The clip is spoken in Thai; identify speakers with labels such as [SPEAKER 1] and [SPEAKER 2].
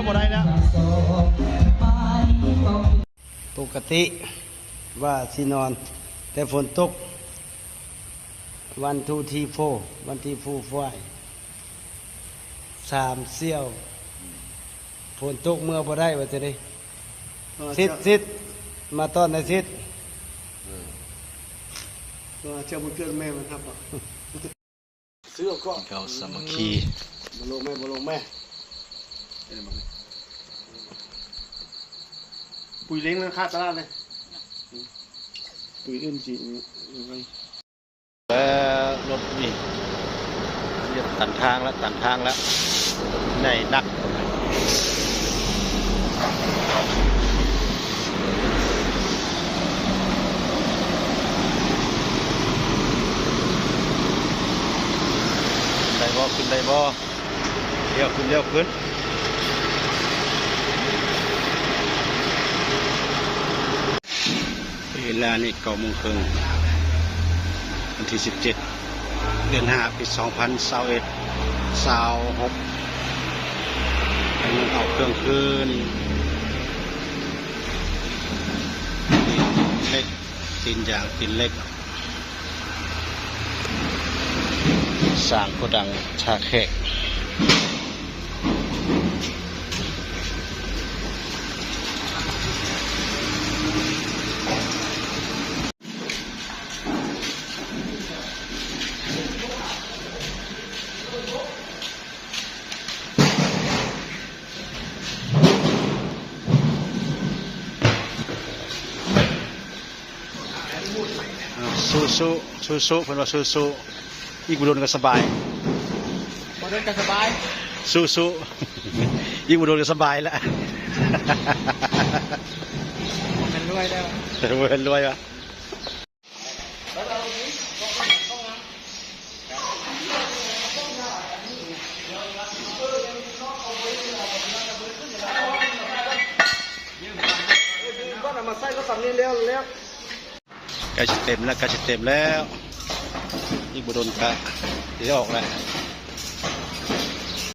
[SPEAKER 1] บ่ได้แล้วปกติว่าสินอนแต่ฝนตกวันทูทีโฟวันที่ฟูฟ้าย3 เสี้ยวฝนตกเมื่อบ่ได้ว่าจะได้ซิดมาต้อนในซิดเจ้าบุญเกิดแม่มันครับซื้อก็
[SPEAKER 2] เขาสามัคคี
[SPEAKER 1] บ่ลงแม่ปุ๋ยเล้งนั่นค่าตลาดเลยปุ๋ยอื่นจี
[SPEAKER 2] แล้วรถนี่เรียกตันทางแล้วในนักขึ้นได้บ่เลี้ยวขึ้นเวลานี่9:30วันที่17 เดือน 5 ปี 2021 26กำลังเอาเครื่องคืนเล็กตีนยางตีนเล็กสร้างโกดังชาแขกสู้เพิ่นว่าสู้อีกบุรุษก็สบายบุรุษก็สบายสู้อีกบุรุษก็สบายแล้วมันรวยแล้วรวยวะ
[SPEAKER 1] มาใส่ก็ฝั่งนี้แล้ว
[SPEAKER 2] ใกล้จะเต็มแล้วอีกบุรุษก็จะออกแล้ว